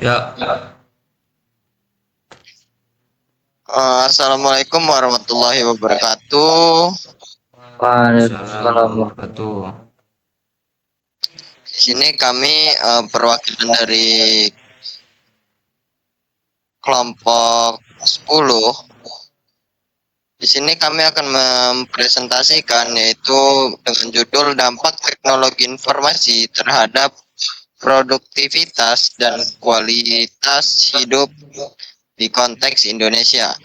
Ya, Assalamualaikum warahmatullahi wabarakatuh. Waalaikumsalam Waalaikumsalam. warahmatullahi wabarakatuh. Di sini kami perwakilan dari kelompok 10. Di sini kami akan mempresentasikan yaitu dengan judul dampak teknologi informasi terhadap produktivitas dan kualitas hidup di konteks Indonesia.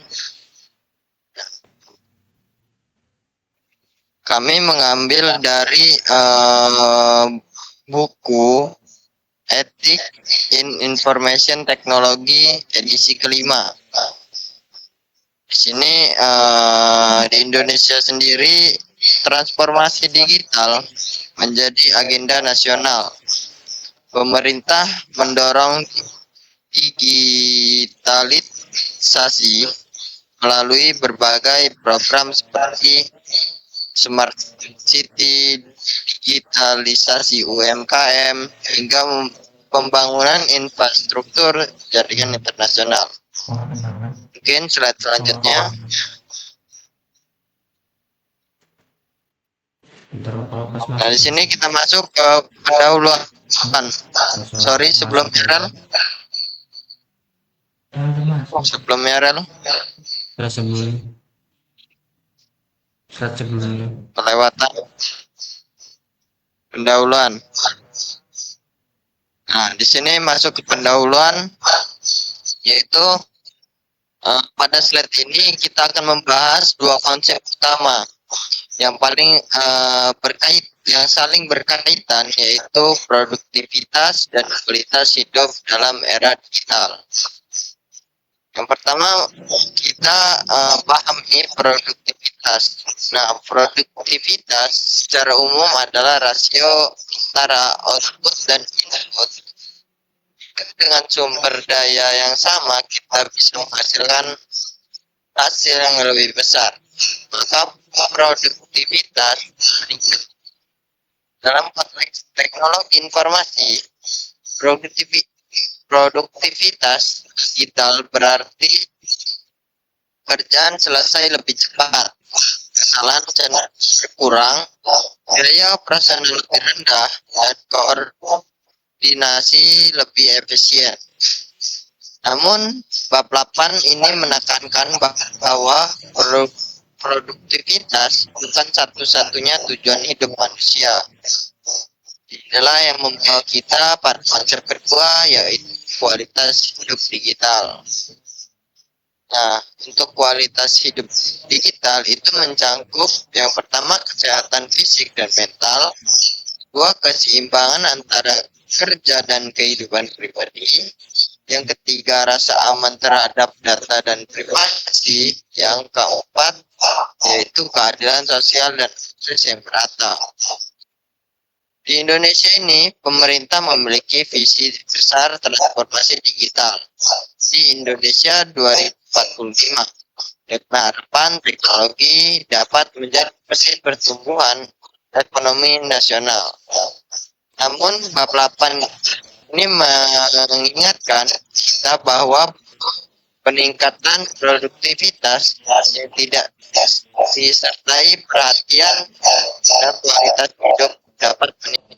Kami mengambil dari buku Etik in Information Technology edisi kelima. Di sini di Indonesia sendiri transformasi digital menjadi agenda nasional. Pemerintah mendorong digitalisasi melalui berbagai program seperti Smart City, digitalisasi UMKM, hingga pembangunan infrastruktur jaringan internasional. Mungkin slide selanjutnya. Nah, di sini kita masuk ke pendahuluan. Sorry, sebelumnya Rel. Sebelumnya Rel. Sebelumnya. Kelewatan pendahuluan. Nah, di sini masuk ke pendahuluan, yaitu pada slide ini kita akan membahas dua konsep utama yang paling yang saling berkaitan, yaitu produktivitas dan kualitas hidup dalam era digital. Yang pertama, kita pahami produktivitas. Nah, produktivitas secara umum adalah rasio antara output dan input. Dengan sumber daya yang sama, kita bisa menghasilkan hasil yang lebih besar. Maka produktivitas meningkat. Dalam konteks teknologi informasi, produktivitas digital berarti kerjaan selesai lebih cepat, kesalahan channel berkurang, biaya operasional lebih rendah, dan koordinasi lebih efisien. Namun, bab 8 ini menekankan bahwa produktivitas bukan satu-satunya tujuan hidup manusia. Inilah yang membawa kita pada konsep kedua, yaitu kualitas hidup digital. Nah, untuk kualitas hidup digital itu mencangkup yang pertama kesehatan fisik dan mental, kedua keseimbangan antara kerja dan kehidupan pribadi, yang ketiga rasa aman terhadap data dan privasi, yang keempat yaitu keadilan sosial dan akses yang merata. Di Indonesia ini, pemerintah memiliki visi besar transformasi digital di Indonesia 2045. Dengan harapan teknologi dapat menjadi mesin pertumbuhan ekonomi nasional. Namun, bab 8 ini mengingatkan kita bahwa peningkatan produktivitas yang tidak disertai perhatian dan kualitas hidup dapat meningkat.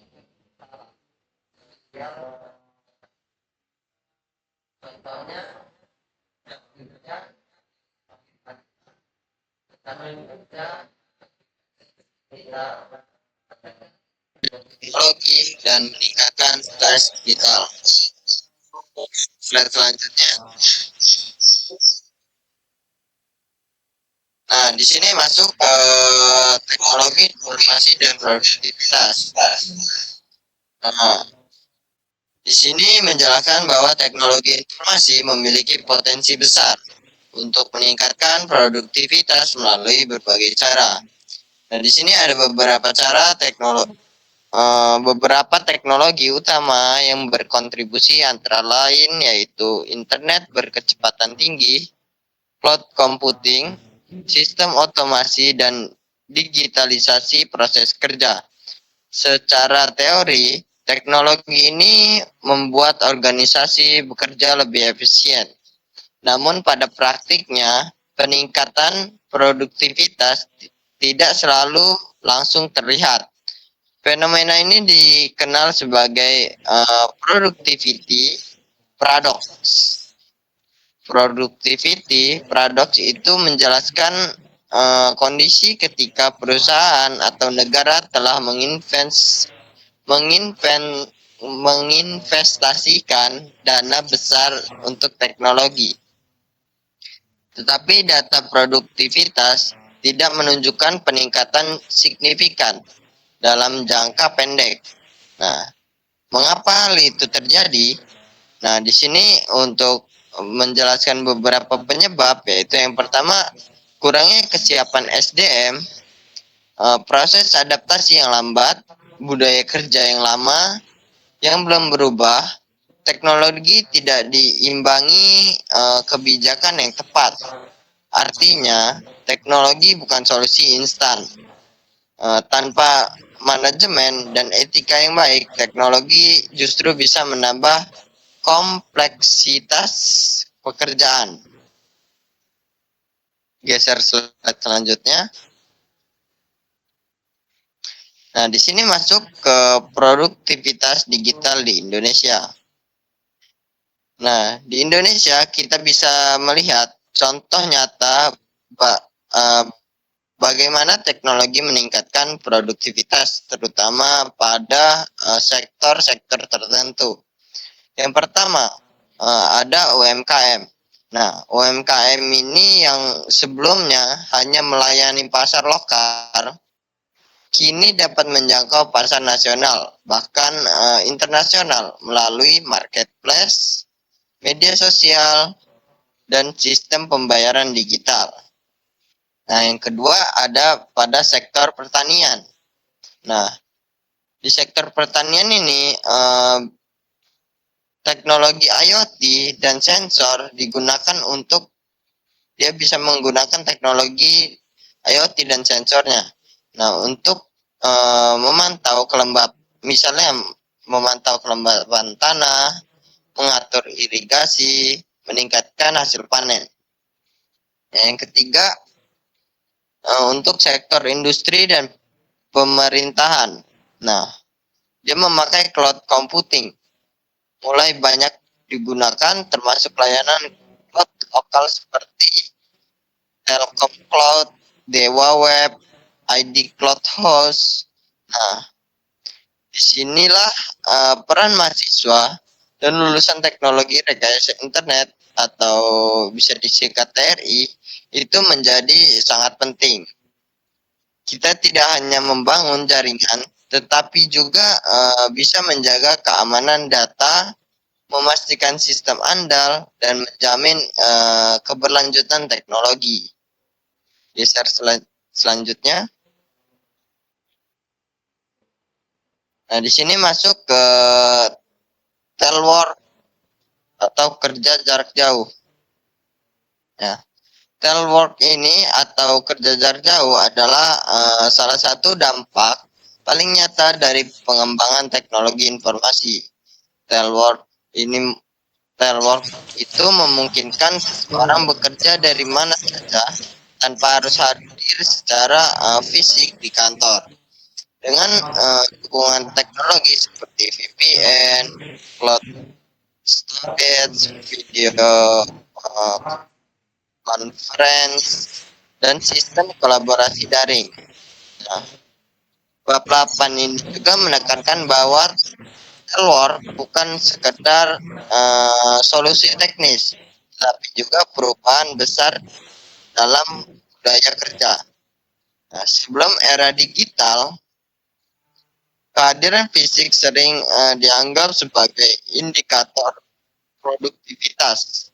Teknologi dan meningkatkan kualitas digital. Slide selanjutnya. Nah, di sini masuk ke teknologi informasi dan produktivitas. Nah, di sini menjelaskan bahwa teknologi informasi memiliki potensi besar untuk meningkatkan produktivitas melalui berbagai cara. Nah, di sini ada beberapa teknologi utama yang berkontribusi, antara lain yaitu internet berkecepatan tinggi, cloud computing, sistem otomasi, dan digitalisasi proses kerja. Secara teori, Teknologi ini membuat organisasi bekerja lebih efisien. Namun pada praktiknya, peningkatan produktivitas tidak selalu langsung terlihat. Fenomena ini dikenal sebagai productivity paradox. Productivity paradox itu menjelaskan kondisi ketika perusahaan atau negara telah menginvestasikan dana besar untuk teknologi. Tetapi data produktivitas tidak menunjukkan peningkatan signifikan dalam jangka pendek. Nah, mengapa hal itu terjadi? Nah, di sini untuk menjelaskan beberapa penyebab, yaitu yang pertama, kurangnya kesiapan SDM, proses adaptasi yang lambat, budaya kerja yang lama yang belum berubah, teknologi tidak diimbangi kebijakan yang tepat. Artinya, teknologi bukan solusi instan. Tanpa manajemen dan etika yang baik, teknologi justru bisa menambah kompleksitas pekerjaan. Geser slide selanjutnya. Nah, di sini masuk ke produktivitas digital di Indonesia. Nah, di Indonesia kita bisa melihat contoh nyata bagaimana teknologi meningkatkan produktivitas, terutama pada sektor-sektor tertentu. Yang pertama, ada UMKM. Nah, UMKM ini yang sebelumnya hanya melayani pasar lokal, kini dapat menjangkau pasar nasional, bahkan internasional melalui marketplace, media sosial, dan sistem pembayaran digital. Nah, yang kedua ada pada sektor pertanian. Nah, di sektor pertanian ini teknologi IoT dan sensor digunakan untuk dia bisa menggunakan teknologi IoT dan sensornya. Nah, untuk memantau misalnya memantau kelembapan tanah, mengatur irigasi, meningkatkan hasil panen. Yang ketiga, untuk sektor industri dan pemerintahan. Nah, dia memakai cloud computing. Mulai banyak digunakan termasuk layanan cloud lokal seperti Telkom Cloud, Dewa Web, ID Cloud Host. Nah, disinilah peran mahasiswa dan lulusan teknologi rekayasa internet atau bisa disingkat TRI itu menjadi sangat penting. Kita tidak hanya membangun jaringan, tetapi juga bisa menjaga keamanan data, memastikan sistem andal, dan menjamin keberlanjutan teknologi. Geser selanjutnya. Nah, di sini masuk ke telework atau kerja jarak jauh. Ya, telework ini atau kerja jarak jauh adalah salah satu dampak paling nyata dari pengembangan teknologi informasi. Telework itu memungkinkan seseorang bekerja dari mana saja tanpa harus hadir secara fisik di kantor. Dengan dukungan teknologi seperti VPN, cloud storage, video conference, dan sistem kolaborasi daring. Nah, bab 8 ini juga menekankan bahwa telework bukan sekedar solusi teknis, tapi juga perubahan besar dalam budaya kerja. Nah, sebelum era digital, kehadiran fisik sering dianggap sebagai indikator produktivitas.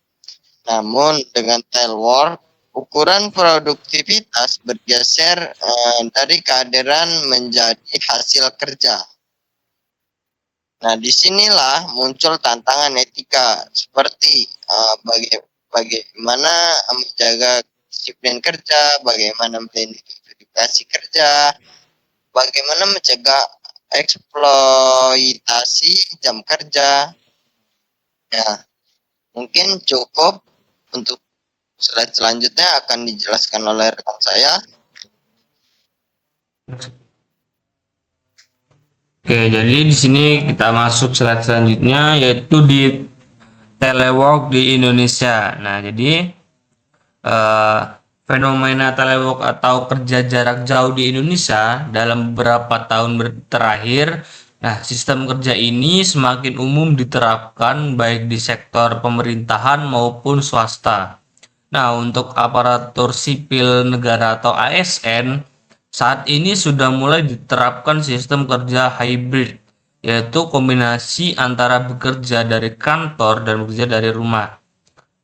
Namun dengan telework, ukuran produktivitas bergeser dari kehadiran menjadi hasil kerja. Nah, disinilah muncul tantangan etika seperti bagaimana menjaga disiplin kerja, bagaimana melindungi privasi kerja, bagaimana mencegah eksploitasi jam kerja. Ya, mungkin cukup. Untuk slide selanjutnya akan dijelaskan oleh rekan saya. Oke, jadi di sini kita masuk slide selanjutnya, yaitu di telework di Indonesia. Nah, jadi fenomena telework atau kerja jarak jauh di Indonesia dalam beberapa tahun terakhir, nah sistem kerja ini semakin umum diterapkan baik di sektor pemerintahan maupun swasta. Nah, untuk aparatur sipil negara atau ASN, saat ini sudah mulai diterapkan sistem kerja hybrid, yaitu kombinasi antara bekerja dari kantor dan bekerja dari rumah.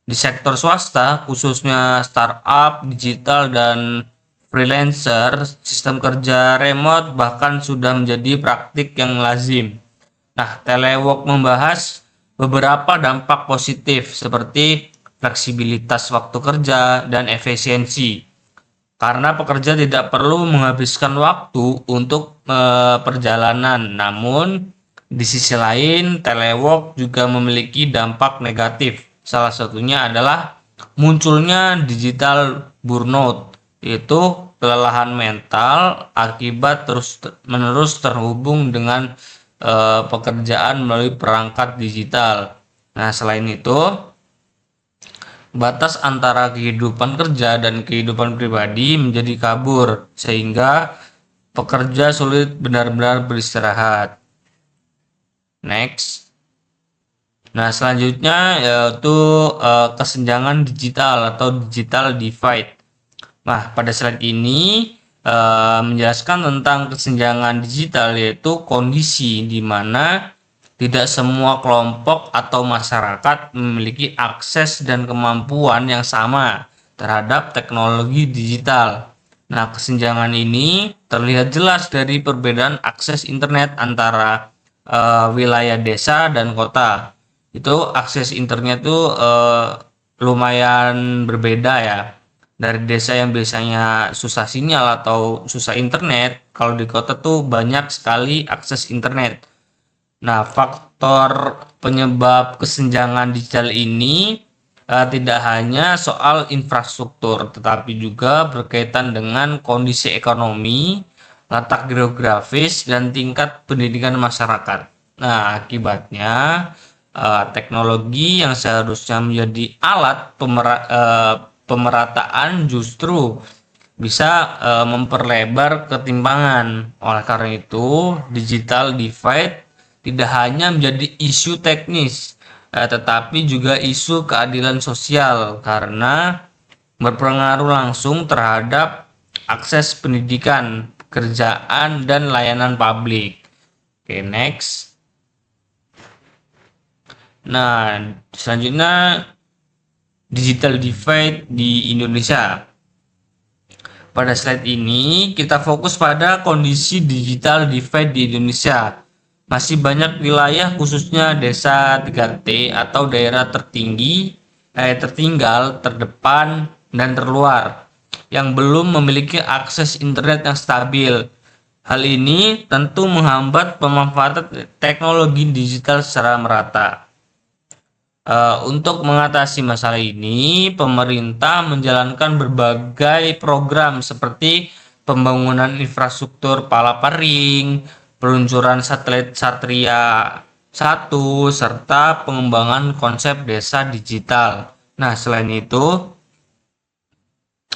Di sektor swasta, khususnya startup, digital, dan freelancer, sistem kerja remote bahkan sudah menjadi praktik yang lazim. Nah, telework membahas beberapa dampak positif seperti fleksibilitas waktu kerja dan efisiensi. Karena pekerja tidak perlu menghabiskan waktu untuk perjalanan. Namun, di sisi lain, telework juga memiliki dampak negatif. Salah satunya adalah munculnya digital burnout, yaitu kelelahan mental akibat terus-menerus terhubung dengan pekerjaan melalui perangkat digital. Nah, selain itu, batas antara kehidupan kerja dan kehidupan pribadi menjadi kabur, sehingga pekerja sulit benar-benar beristirahat. Next. Nah, selanjutnya yaitu kesenjangan digital atau digital divide. Nah, pada slide ini menjelaskan tentang kesenjangan digital, yaitu kondisi di mana tidak semua kelompok atau masyarakat memiliki akses dan kemampuan yang sama terhadap teknologi digital. Nah, kesenjangan ini terlihat jelas dari perbedaan akses internet antara wilayah desa dan kota. Itu akses internet itu lumayan berbeda ya. Dari desa yang biasanya susah sinyal atau susah internet, kalau di kota tuh banyak sekali akses internet. Nah, faktor penyebab kesenjangan digital ini tidak hanya soal infrastruktur, tetapi juga berkaitan dengan kondisi ekonomi, letak geografis, dan tingkat pendidikan masyarakat. Nah, akibatnya teknologi yang seharusnya menjadi alat pemerataan justru bisa memperlebar ketimpangan. Oleh karena itu, digital divide tidak hanya menjadi isu teknis, tetapi juga isu keadilan sosial karena berpengaruh langsung terhadap akses pendidikan, pekerjaan, dan layanan publik. Oke, next. Nah, selanjutnya digital divide di Indonesia. Pada slide ini kita fokus pada kondisi digital divide di Indonesia. Masih banyak wilayah khususnya desa 3T atau daerah tertinggal, terdepan, dan terluar yang belum memiliki akses internet yang stabil. Hal ini tentu menghambat pemanfaatan teknologi digital secara merata. Untuk mengatasi masalah ini, pemerintah menjalankan berbagai program seperti pembangunan infrastruktur Palaparing, peluncuran satelit Satria 1, serta pengembangan konsep desa digital. Nah, selain itu,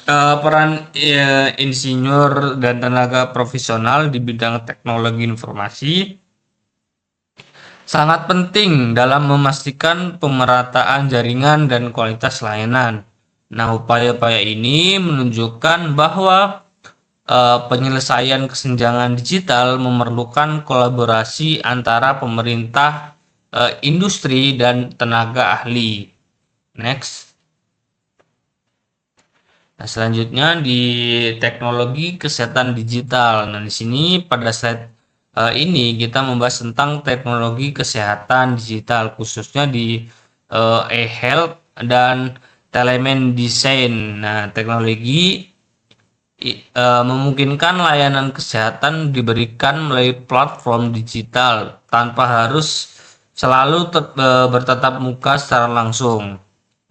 peran insinyur dan tenaga profesional di bidang teknologi informasi sangat penting dalam memastikan pemerataan jaringan dan kualitas layanan. Nah, upaya-upaya ini menunjukkan bahwa penyelesaian kesenjangan digital memerlukan kolaborasi antara pemerintah, industri, dan tenaga ahli. Next. Nah, selanjutnya di teknologi kesehatan digital. Nah, di sini pada slide ini kita membahas tentang teknologi kesehatan digital, khususnya di e-health dan telemedicine. Nah, teknologi memungkinkan layanan kesehatan diberikan melalui platform digital tanpa harus selalu bertatap muka secara langsung.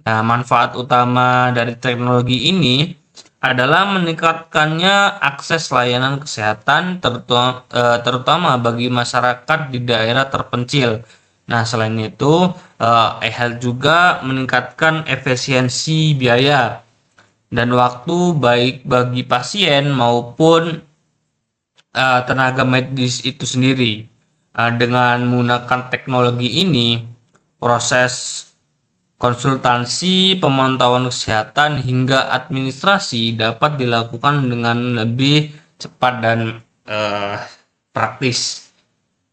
Nah, manfaat utama dari teknologi ini adalah meningkatkannya akses layanan kesehatan terutama bagi masyarakat di daerah terpencil. Nah, selain itu, e-health juga meningkatkan efisiensi biaya dan waktu baik bagi pasien maupun tenaga medis itu sendiri. Dengan menggunakan teknologi ini, proses konsultasi, pemantauan kesehatan, hingga administrasi dapat dilakukan dengan lebih cepat dan praktis.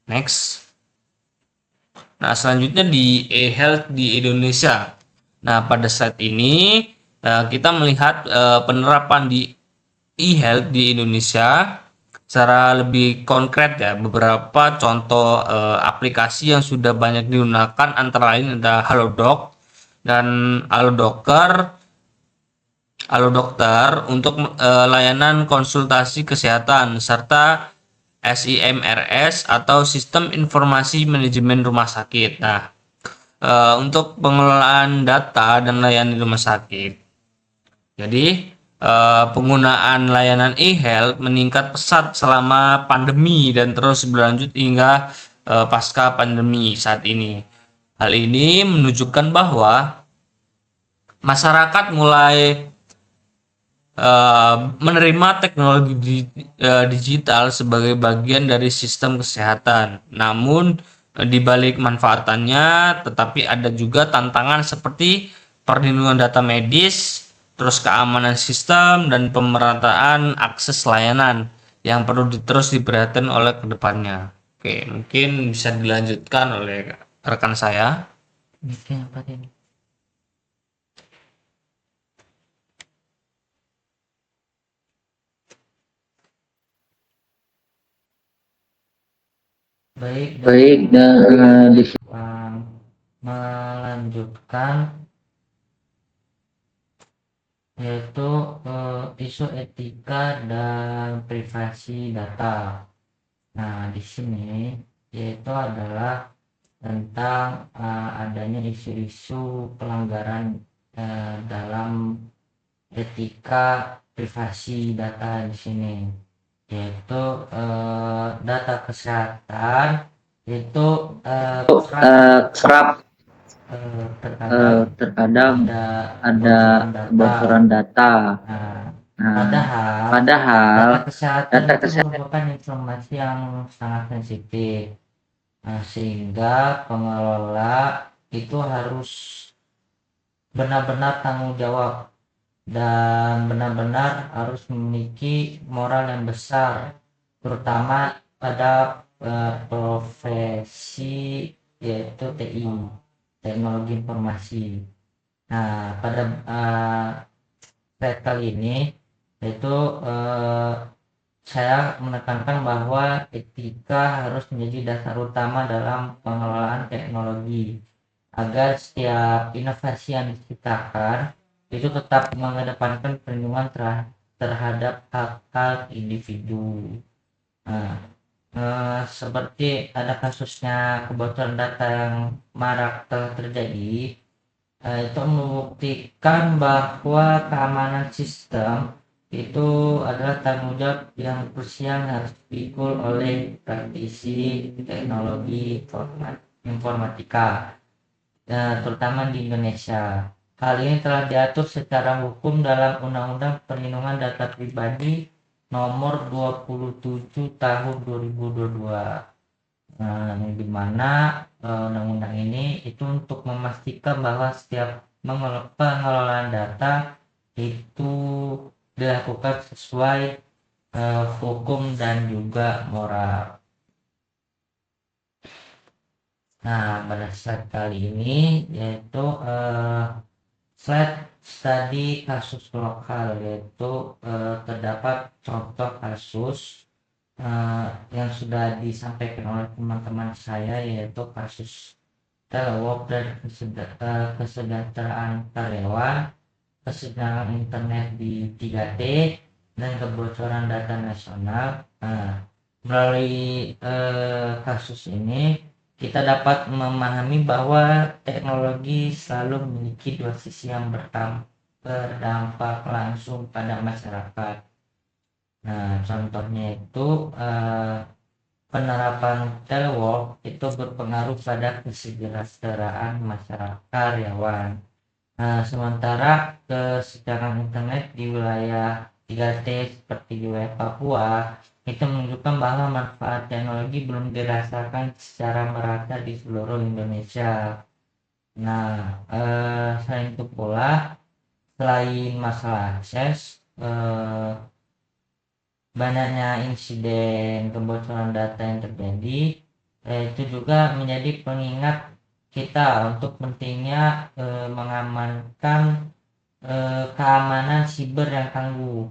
Next. Nah, selanjutnya di e-health di Indonesia. Nah, pada saat ini kita melihat penerapan di e-health di Indonesia secara lebih konkret ya. Beberapa contoh aplikasi yang sudah banyak digunakan antara lain ada Halodoc dan Halo Dokter untuk layanan konsultasi kesehatan serta SIMRS atau Sistem Informasi Manajemen Rumah Sakit. Nah, untuk pengelolaan data dan layanan rumah sakit. Jadi, penggunaan layanan e-health meningkat pesat selama pandemi dan terus berlanjut hingga pasca pandemi saat ini. Hal ini menunjukkan bahwa masyarakat mulai menerima teknologi digital sebagai bagian dari sistem kesehatan. Namun di balik manfaatannya, tetapi ada juga tantangan seperti perlindungan data medis, terus keamanan sistem dan pemerataan akses layanan yang perlu terus diperhatikan oleh kedepannya. Oke, mungkin bisa dilanjutkan oleh rekan saya. Mungkin apa ini? Baik, dan melanjutkan yaitu isu etika dan privasi data. Nah, di sini yaitu adalah tentang adanya isu-isu pelanggaran dalam etika privasi data di sini, yaitu data kesehatan itu kerap terkadang ada kebocoran data. data Padahal kesehatan data itu kesehatan merupakan informasi yang sangat sensitif. Sehingga pengelola itu harus benar-benar tanggung jawab dan benar-benar harus memiliki moral yang besar, terutama pada profesi yaitu TI, teknologi informasi. Nah, pada slide kali ini yaitu saya menekankan bahwa etika harus menjadi dasar utama dalam pengelolaan teknologi agar setiap inovasi yang diciptakan itu tetap mengedepankan perlindungan terhadap hak-hak individu. Seperti ada kasusnya kebocoran data yang marak telah terjadi, itu membuktikan bahwa keamanan sistem itu adalah tanggung jawab yang krusial yang harus dipikul oleh praktisi teknologi informatika, terutama di Indonesia. Hal ini telah diatur secara hukum dalam Undang-Undang Perlindungan Data Pribadi Nomor 27 Tahun 2022. Di mana undang-undang ini itu untuk memastikan bahwa setiap pengelolaan data itu dilakukan sesuai hukum dan juga moral. Nah, pada saat kali ini yaitu slide studi kasus lokal, yaitu terdapat contoh kasus yang sudah disampaikan oleh teman-teman saya, yaitu kasus telework dan kesejahteraan karyawan, kesenjangan internet di 3T, dan kebocoran data nasional. Nah, melalui kasus ini kita dapat memahami bahwa teknologi selalu memiliki dua sisi yang berdampak langsung pada masyarakat. Nah, contohnya itu penerapan telework itu berpengaruh pada kesejahteraan masyarakat karyawan. Nah, sementara kesenjangan internet di wilayah 3T seperti di wilayah Papua itu menunjukkan bahwa manfaat teknologi belum dirasakan secara merata di seluruh Indonesia. Nah, selain itu pula, selain masalah akses, banyaknya insiden kebocoran data yang terjadi, itu juga menjadi pengingat kita untuk pentingnya mengamankan keamanan siber yang tangguh.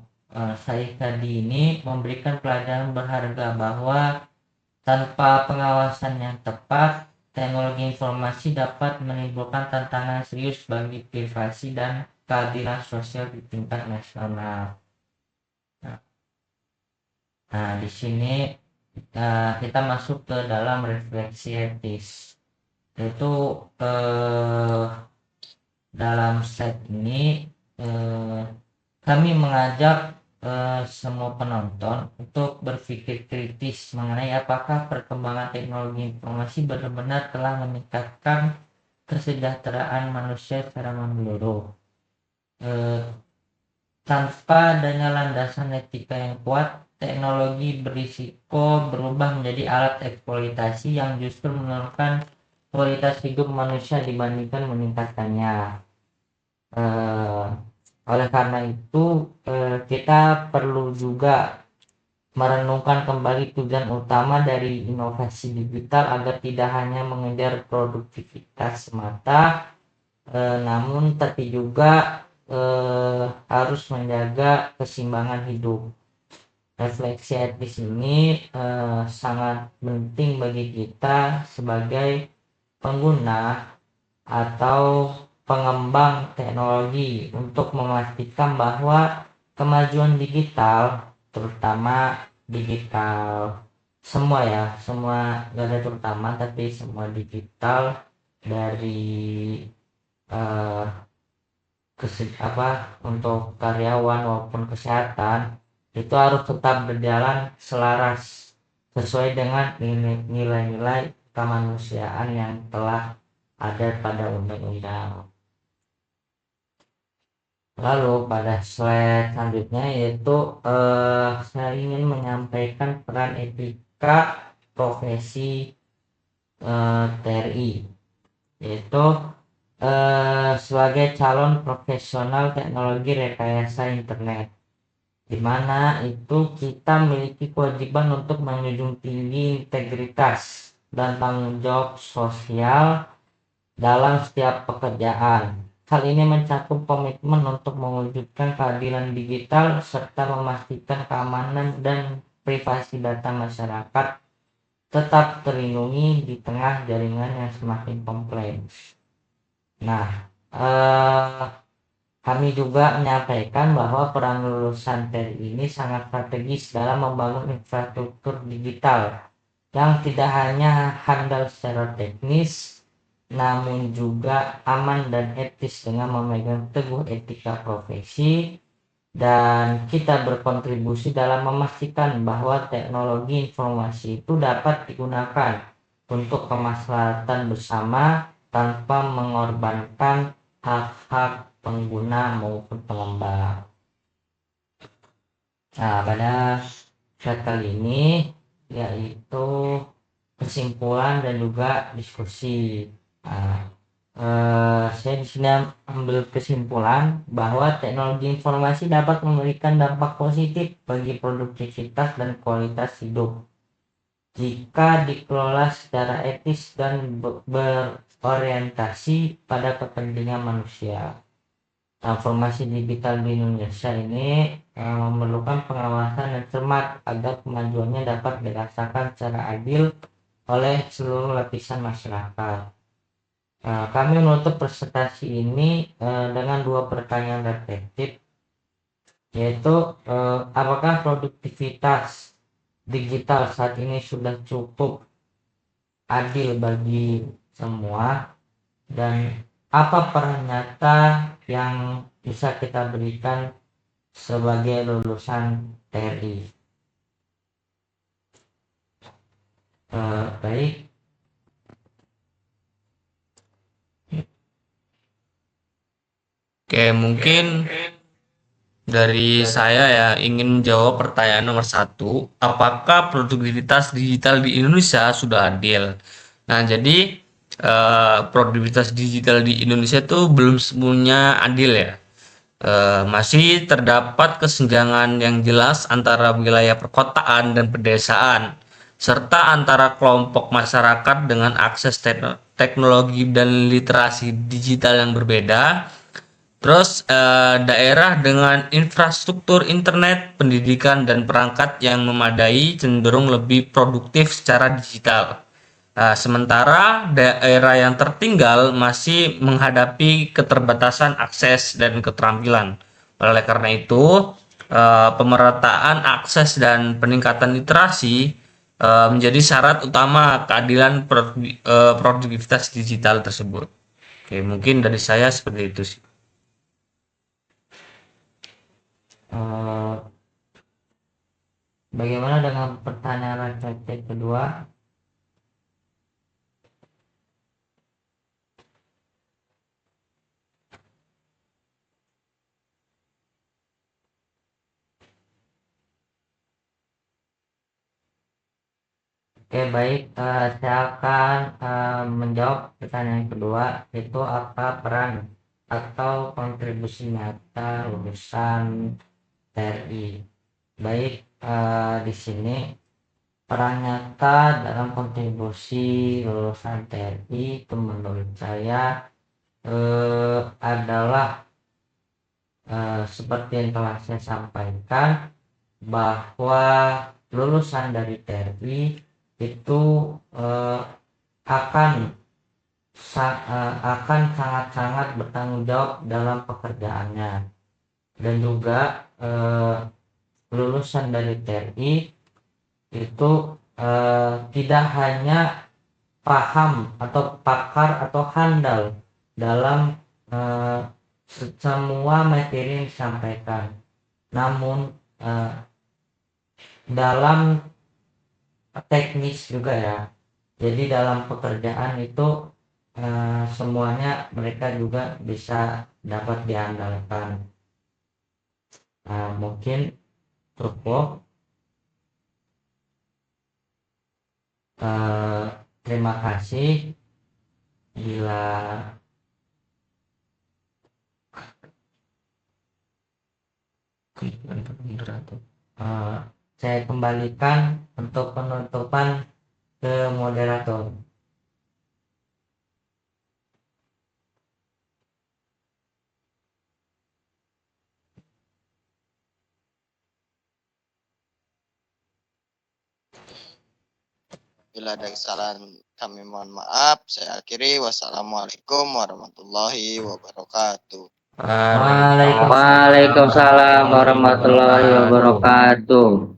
Saya tadi ini memberikan pelajaran berharga bahwa tanpa pengawasan yang tepat, teknologi informasi dapat menimbulkan tantangan serius bagi privasi dan keadilan sosial di tingkat nasional. Nah, di sini kita masuk ke dalam refleksi etis. Yaitu dalam slide ini kami mengajak semua penonton untuk berpikir kritis mengenai apakah perkembangan teknologi informasi benar-benar telah meningkatkan kesejahteraan manusia secara menyeluruh. Tanpa adanya landasan etika yang kuat, teknologi berisiko berubah menjadi alat eksploitasi yang justru menurunkan kualitas hidup manusia dibandingkan meningkatkannya. Oleh karena itu, kita perlu juga merenungkan kembali tujuan utama dari inovasi digital agar tidak hanya mengejar produktivitas semata, namun tapi juga harus menjaga keseimbangan hidup. Refleksi etis ini sangat penting bagi kita sebagai pengguna atau pengembang teknologi untuk memastikan bahwa kemajuan digital, terutama digital semua gak ada terutama tapi semua digital dari untuk karyawan maupun kesehatan itu harus tetap berjalan selaras sesuai dengan nilai-nilai kemanusiaan yang telah ada pada undang-undang. Lalu pada slide selanjutnya yaitu saya ingin menyampaikan peran etika profesi TRI, yaitu sebagai calon profesional teknologi rekayasa internet, di mana itu kita memiliki kewajiban untuk menjunjung tinggi integritas dan tanggung jawab sosial dalam setiap pekerjaan. Hal ini mencakup komitmen untuk mewujudkan keadilan digital serta memastikan keamanan dan privasi data masyarakat tetap terlindungi di tengah jaringan yang semakin kompleks. Nah, kami juga menyampaikan bahwa peran lulusan TRI ini sangat strategis dalam membangun infrastruktur digital yang tidak hanya handal secara teknis, namun juga aman dan etis dengan memegang teguh etika profesi, dan kita berkontribusi dalam memastikan bahwa teknologi informasi itu dapat digunakan untuk kemaslahatan bersama tanpa mengorbankan hak-hak pengguna maupun pengembang. Nah, pada slide kali ini yaitu kesimpulan dan juga diskusi. Saya di sini ambil kesimpulan bahwa teknologi informasi dapat memberikan dampak positif bagi produktivitas dan kualitas hidup jika dikelola secara etis dan berorientasi pada kepentingan manusia. Transformasi digital di Indonesia ini memerlukan pengawasan yang cermat agar kemajuannya dapat dirasakan secara adil oleh seluruh lapisan masyarakat. Kami menutup presentasi ini dengan dua pertanyaan reflektif. yaitu apakah produktivitas digital saat ini sudah cukup adil bagi semua, dan apa peran nyata yang bisa kita berikan sebagai lulusan TRI. Baik, Oke, mungkin dari saya ya ingin menjawab pertanyaan nomor satu, apakah produktivitas digital di Indonesia sudah adil? Nah, jadi produktivitas digital di Indonesia itu belum semuanya adil ya. Masih terdapat kesenjangan yang jelas antara wilayah perkotaan dan pedesaan, serta antara kelompok masyarakat dengan akses teknologi dan literasi digital yang berbeda. Terus daerah dengan infrastruktur internet, pendidikan, dan perangkat yang memadai cenderung lebih produktif secara digital. Sementara daerah yang tertinggal masih menghadapi keterbatasan akses dan keterampilan. Oleh karena itu, pemerataan akses dan peningkatan literasi menjadi syarat utama keadilan produktivitas digital tersebut. Oke, mungkin dari saya seperti itu sih. bagaimana dengan pertanyaan reflektif kedua? Oke, baik, saya akan menjawab pertanyaan kedua, itu apa peran atau kontribusi nyata lulusan TRI. Baik, di sini peran nyata dalam kontribusi lulusan TRI itu menurut saya adalah seperti yang telah saya sampaikan, bahwa lulusan dari TRI itu akan sangat-sangat bertanggung jawab dalam pekerjaannya, dan juga lulusan dari TRI itu tidak hanya paham atau pakar atau handal dalam semua materi yang disampaikan, namun dalam teknis juga ya. Jadi dalam pekerjaan itu semuanya mereka juga bisa dapat diandalkan. Mungkin cukup. Terima kasih. Bila saya kembalikan untuk penutupan ke moderator. Bila ada kesalahan kami mohon maaf. Saya akhiri. Wassalamualaikum warahmatullahi wabarakatuh. Waalaikumsalam warahmatullahi wabarakatuh.